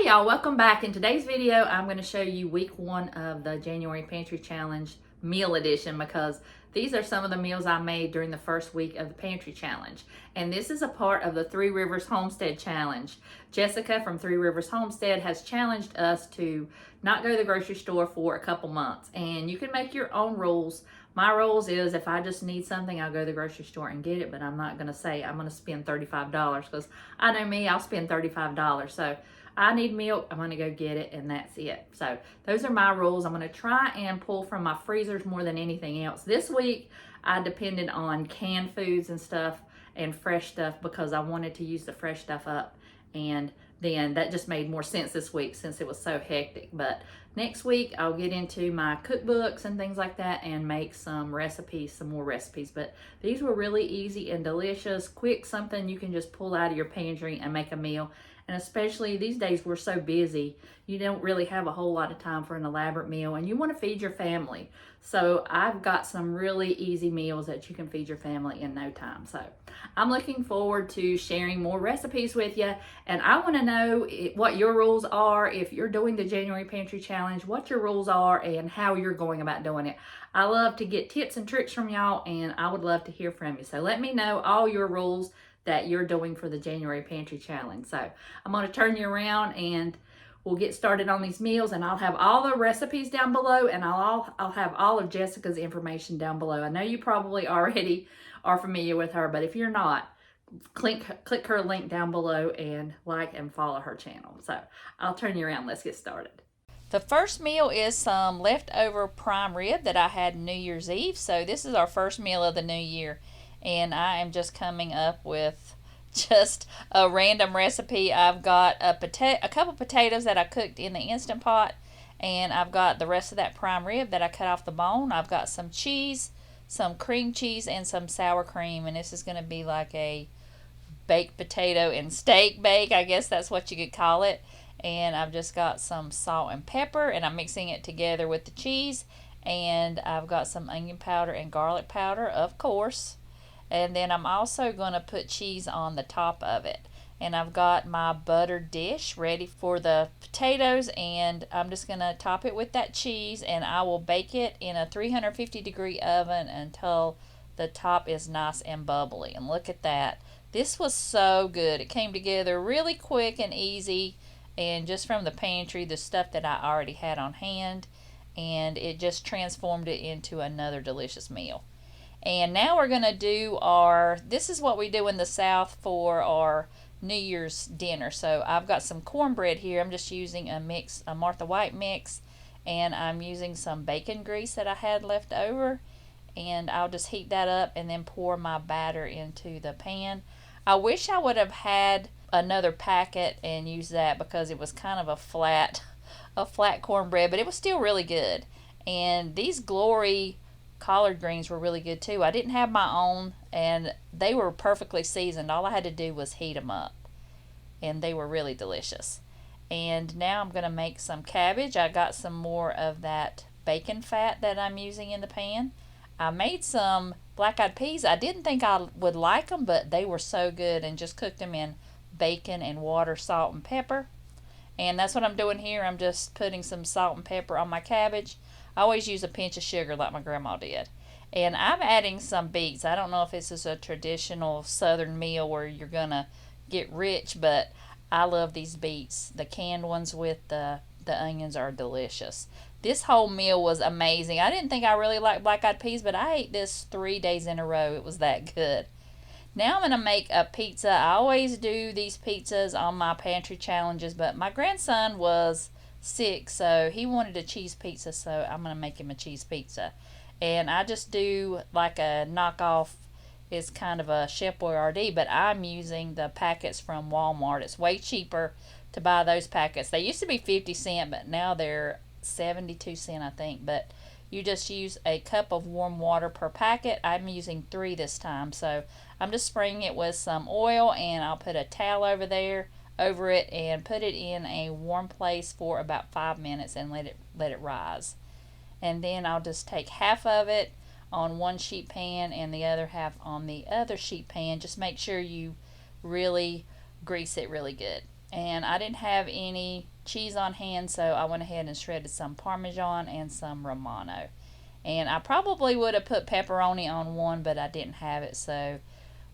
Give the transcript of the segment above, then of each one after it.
Hey y'all, welcome back. In today's video, I'm going to show you week 1 of the January Pantry Challenge meal edition because these are some of the meals I made during the first week of the Pantry Challenge. And this is a part of the Three Rivers Homestead Challenge. Jessica from Three Rivers Homestead has challenged us to not go to the grocery store for a couple months. And you can make your own rules. My rules is if I just need something, I'll go to the grocery store and get it, but I'm not going to say I'm going to spend $35 because I know me, I'll spend $35. So I need milk, I'm gonna go get it, and that's it. So those are my rules. I'm gonna try and pull from my freezers more than anything else. This week, I depended on canned foods and stuff and fresh stuff because I wanted to use the fresh stuff up. And then that just made more sense this week since it was so hectic. But next week, I'll get into my cookbooks and things like that and make some recipes, some more recipes. But these were really easy and delicious, quick, something you can just pull out of your pantry and make a meal. And especially these days, we're so busy, you don't really have a whole lot of time for an elaborate meal, and you want to feed your family. So I've got some really easy meals that you can feed your family in no time. So I'm looking forward to sharing more recipes with you, and I want to know what your rules are. If you're doing the January Pantry Challenge, what your rules are and how you're going about doing it. I love to get tips and tricks from y'all, and I would love to hear from you. So let me know all your rules that you're doing for the January Pantry Challenge. So I'm going to turn you around and we'll get started on these meals, and I'll have all the recipes down below, and I'll have all of Jessica's information down below. I know you probably already are familiar with her, but if you're not, click her link down below and like and follow her channel. So I'll turn you around. Let's get started. The first meal is some leftover prime rib that I had New Year's Eve. So this is our first meal of the new year. And I am just coming up with just a random recipe. I've got a couple potatoes that I cooked in the Instant Pot, and I've got the rest of that prime rib that I cut off the bone. I've got some cheese, some cream cheese, and some sour cream, and this is going to be like a baked potato and steak bake, I guess that's what you could call it. And I've just got some salt and pepper, and I'm mixing it together with the cheese, and I've got some onion powder and garlic powder, of course. And then I'm also going to put cheese on the top of it. And I've got my buttered dish ready for the potatoes, and I'm just going to top it with that cheese, and I will bake it in a 350-degree oven until the top is nice and bubbly. And look at that. This was so good. It came together really quick and easy, and just from the pantry, the stuff that I already had on hand, and it just transformed it into another delicious meal. And now we're going to do this is what we do in the South for our New Year's dinner. So I've got some cornbread here. I'm just using a Martha White mix, and I'm using some bacon grease that I had left over. And I'll just heat that up and then pour my batter into the pan. I wish I would have had another packet and used that because it was kind of a flat cornbread, but it was still really good. And these Glory collard greens were really good too. I didn't have my own, and they were perfectly seasoned. All I had to do was heat them up, and they were really delicious. And now I'm going to make some cabbage. I got some more of that bacon fat that I'm using in the pan. I made some black-eyed peas. I didn't think I would like them, but they were so good, and just cooked them in bacon and water, salt, and pepper. And that's what I'm doing here. I'm just putting some salt and pepper on my cabbage. I always use a pinch of sugar like my grandma did. And I'm adding some beets. I don't know if this is a traditional Southern meal where you're going to get rich, but I love these beets. The canned ones with the onions are delicious. This whole meal was amazing. I didn't think I really liked black-eyed peas, but I ate this 3 days in a row. It was that good. Now I'm going to make a pizza. I always do these pizzas on my pantry challenges, but my grandson was sick, so he wanted a cheese pizza, so I'm going to make him a cheese pizza. And I just do like a knockoff. It's kind of a Chef Boyardee, but I'm using the packets from Walmart. It's way cheaper to buy those packets. They used to be 50 cents, but now they're 72 cents, I think. But you just use a cup of warm water per packet. I'm using 3 this time, so I'm just spraying it with some oil, and I'll put a towel over it and put it in a warm place for about 5 minutes and let it rise. And then I'll just take half of it on one sheet pan and the other half on the other sheet pan. Just make sure you really grease it really good. And I didn't have any cheese on hand, so I went ahead and shredded some Parmesan and some Romano. And I probably would have put pepperoni on one, but I didn't have it, so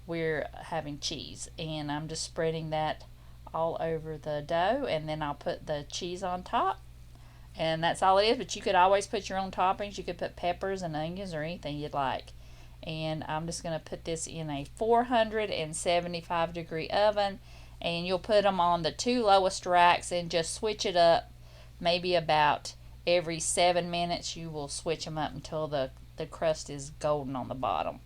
we're having cheese. And I'm just spreading that all over the dough, and then I'll put the cheese on top. And that's all it is, but you could always put your own toppings. You could put peppers and onions or anything you'd like. And I'm just going to put this in a 475 degree oven, and you'll put them on the 2 lowest racks and just switch it up. Maybe about every 7 minutes you will switch them up until the crust is golden on the bottom.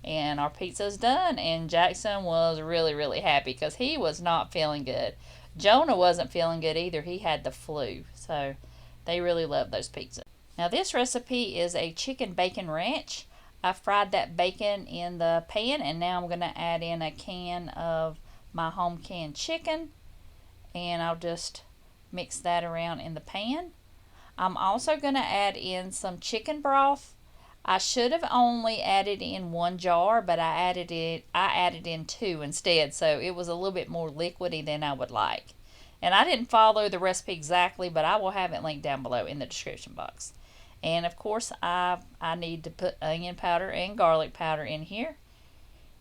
And our pizza's done, and Jackson was really happy because he was not feeling good. Jonah wasn't feeling good either. He had the flu, so they really love those pizzas. Now this recipe is a chicken bacon ranch. I fried that bacon in the pan, and now I'm going to add in a can of my home canned chicken, and I'll just mix that around in the pan. I'm also going to add in some chicken broth. I should have only added in 1 jar, but I added in 2 instead, so it was a little bit more liquidy than I would like. And I didn't follow the recipe exactly, but I will have it linked down below in the description box. And of course I need to put onion powder and garlic powder in here,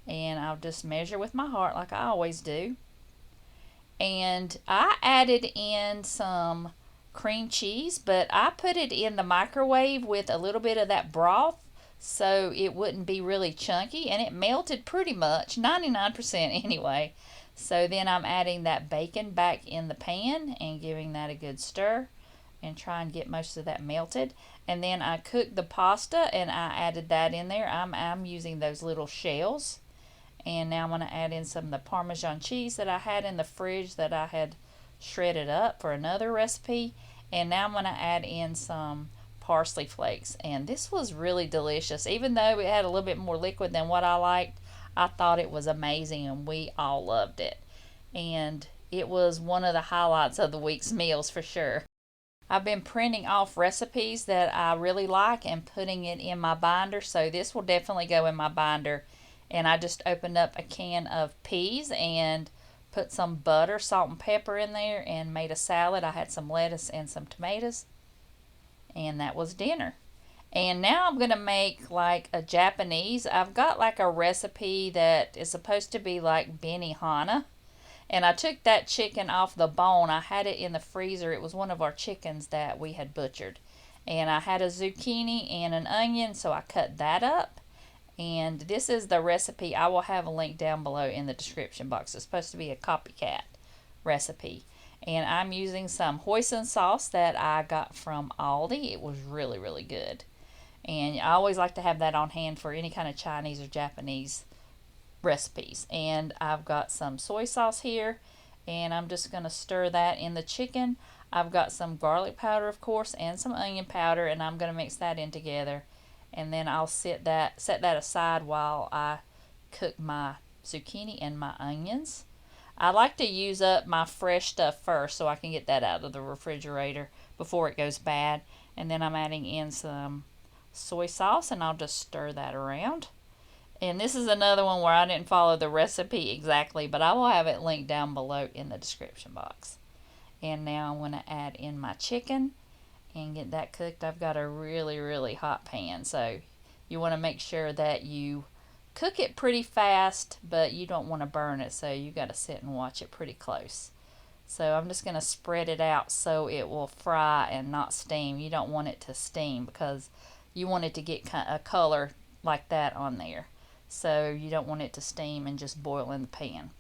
and I'll just measure with my heart like I always do. And I added in some cream cheese, but I put it in the microwave with a little bit of that broth so it wouldn't be really chunky, and it melted pretty much 99% anyway. So then I'm adding that bacon back in the pan and giving that a good stir and try and get most of that melted. And then I cooked the pasta and I added that in there. I'm using those little shells. And now I'm going to add in some of the Parmesan cheese that I had in the fridge that I had shredded up for another recipe. And now I'm going to add in some parsley flakes. And this was really delicious. Even though it had a little bit more liquid than what I liked, I thought it was amazing, and we all loved it. And it was one of the highlights of the week's meals for sure. I've been printing off recipes that I really like and putting it in my binder, so this will definitely go in my binder. And I just opened up a can of peas and put some butter, salt, and pepper in there and made a salad. I had some lettuce and some tomatoes, and that was dinner. And now I'm going to make like a Japanese. I've got like a recipe that is supposed to be like Benny Hana. And I took that chicken off the bone. I had it in the freezer. It was one of our chickens that we had butchered. And I had a zucchini and an onion, so I cut that up. And this is the recipe. I will have a link down below in the description box. It's supposed to be a copycat recipe. And I'm using some hoisin sauce that I got from Aldi. It was really good. And I always like to have that on hand for any kind of Chinese or Japanese recipes. And I've got some soy sauce here, and I'm just going to stir that in the chicken. I've got some garlic powder, of course, and some onion powder, and I'm going to mix that in together. And then I'll set that aside while I cook my zucchini and my onions. I like to use up my fresh stuff first so I can get that out of the refrigerator before it goes bad. And then I'm adding in some soy sauce, and I'll just stir that around. And this is another one where I didn't follow the recipe exactly, but I will have it linked down below in the description box. And now I'm going to add in my chicken and get that cooked. I've got a really hot pan, so you want to make sure that you cook it pretty fast, but you don't want to burn it, so you got to sit and watch it pretty close. So I'm just going to spread it out so it will fry and not steam. You don't want it to steam because you want it to get a color like that on there. So you don't want it to steam and just boil in the pan.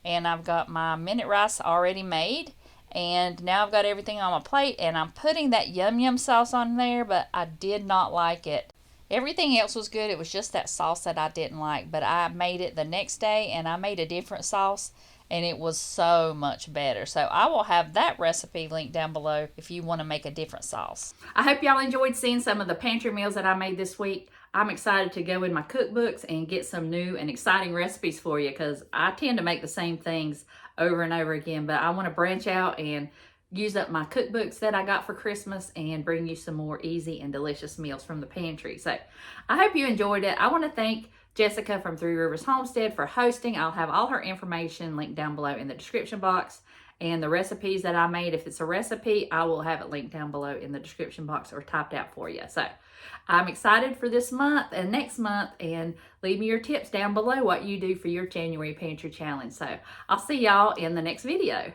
And I've got my minute rice already made. And now I've got everything on my plate, and I'm putting that yum sauce on there, but I did not like it. Everything else was good. It was just that sauce that I didn't like. But I made it the next day, and I made a different sauce, and it was so much better. So I will have that recipe linked down below if you want to make a different sauce. I hope y'all enjoyed seeing some of the pantry meals that I made this week. I'm excited to go in my cookbooks and get some new and exciting recipes for you, because I tend to make the same things over and over again, but I want to branch out and use up my cookbooks that I got for Christmas and bring you some more easy and delicious meals from the pantry. So I hope you enjoyed it. I want to thank Jessica from Three Rivers Homestead for hosting. I'll have all her information linked down below in the description box. And the recipes that I made, if it's a recipe, I will have it linked down below in the description box or typed out for you. So I'm excited for this month and next month, and leave me your tips down below what you do for your January Pantry Challenge. So I'll see y'all in the next video.